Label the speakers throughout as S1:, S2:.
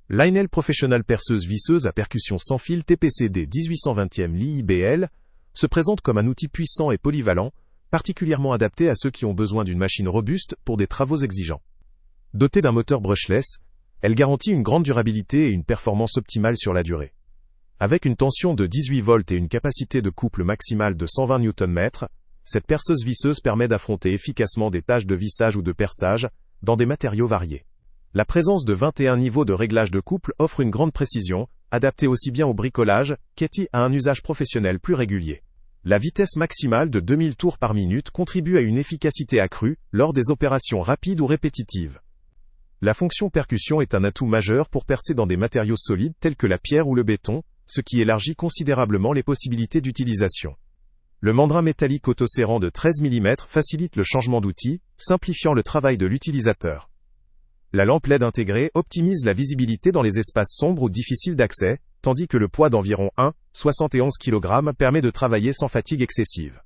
S1: Lionel Professional perceuse visseuse à percussion sans fil TPCD 1820e LIBL se présente comme un outil puissant et polyvalent, particulièrement adapté à ceux qui ont besoin d'une machine robuste pour des travaux exigeants. Dotée d'un moteur brushless, elle garantit une grande durabilité et une performance optimale sur la durée. Avec une tension de 18 volts et une capacité de couple maximale de 120 Nm, cette perceuse visseuse permet d'affronter efficacement des tâches de vissage ou de perçage dans des matériaux variés. La présence de 21 niveaux de réglage de couple offre une grande précision, adaptée aussi bien au bricolage qu'à un usage professionnel plus régulier. La vitesse maximale de 2000 tours par minute contribue à une efficacité accrue lors des opérations rapides ou répétitives. La fonction percussion est un atout majeur pour percer dans des matériaux solides tels que la pierre ou le béton, ce qui élargit considérablement les possibilités d'utilisation. Le mandrin métallique autoserrant de 13 mm facilite le changement d'outil, simplifiant le travail de l'utilisateur. La lampe LED intégrée optimise la visibilité dans les espaces sombres ou difficiles d'accès, tandis que le poids d'environ 1,71 kg permet de travailler sans fatigue excessive.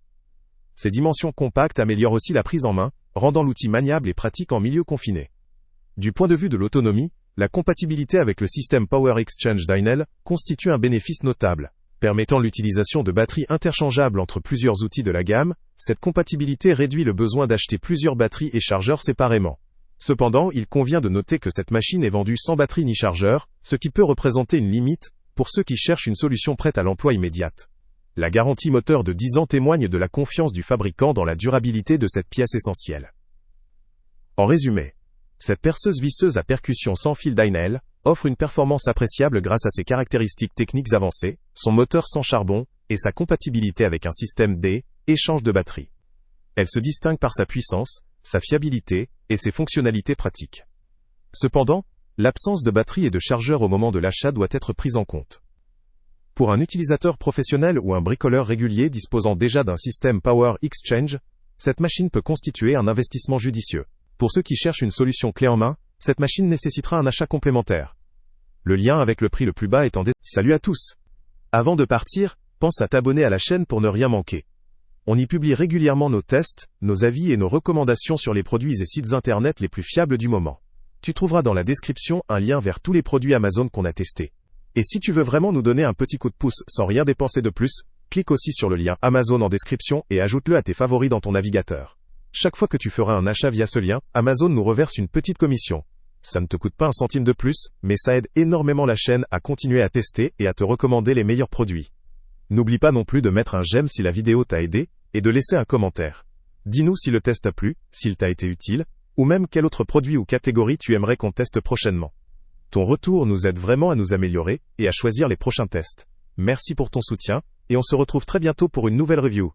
S1: Ces dimensions compactes améliorent aussi la prise en main, rendant l'outil maniable et pratique en milieu confiné. Du point de vue de l'autonomie, la compatibilité avec le système Power Exchange d'Inel constitue un bénéfice notable. Permettant l'utilisation de batteries interchangeables entre plusieurs outils de la gamme, cette compatibilité réduit le besoin d'acheter plusieurs batteries et chargeurs séparément. Cependant, il convient de noter que cette machine est vendue sans batterie ni chargeur, ce qui peut représenter une limite pour ceux qui cherchent une solution prête à l'emploi immédiate. La garantie moteur de 10 ans témoigne de la confiance du fabricant dans la durabilité de cette pièce essentielle. En résumé, cette perceuse visseuse à percussion sans fil d'Inel offre une performance appréciable grâce à ses caractéristiques techniques avancées, son moteur sans charbon et sa compatibilité avec un système d'échange de batterie. Elle se distingue par sa puissance, sa fiabilité et ses fonctionnalités pratiques. Cependant, l'absence de batterie et de chargeur au moment de l'achat doit être prise en compte. Pour un utilisateur professionnel ou un bricoleur régulier disposant déjà d'un système Power Exchange, cette machine peut constituer un investissement judicieux. Pour ceux qui cherchent une solution clé en main, cette machine nécessitera un achat complémentaire. Le lien avec le prix le plus bas est en description. Salut à tous! Avant de partir, pense à t'abonner à la chaîne pour ne rien manquer. On y publie régulièrement nos tests, nos avis et nos recommandations sur les produits et sites internet les plus fiables du moment. Tu trouveras dans la description un lien vers tous les produits Amazon qu'on a testés. Et si tu veux vraiment nous donner un petit coup de pouce sans rien dépenser de plus, clique aussi sur le lien Amazon en description et ajoute-le à tes favoris dans ton navigateur. Chaque fois que tu feras un achat via ce lien, Amazon nous reverse une petite commission. Ça ne te coûte pas un centime de plus, mais ça aide énormément la chaîne à continuer à tester et à te recommander les meilleurs produits. N'oublie pas non plus de mettre un j'aime si la vidéo t'a aidé, et de laisser un commentaire. Dis-nous si le test t'a plu, s'il t'a été utile, ou même quel autre produit ou catégorie tu aimerais qu'on teste prochainement. Ton retour nous aide vraiment à nous améliorer, et à choisir les prochains tests. Merci pour ton soutien, et on se retrouve très bientôt pour une nouvelle review.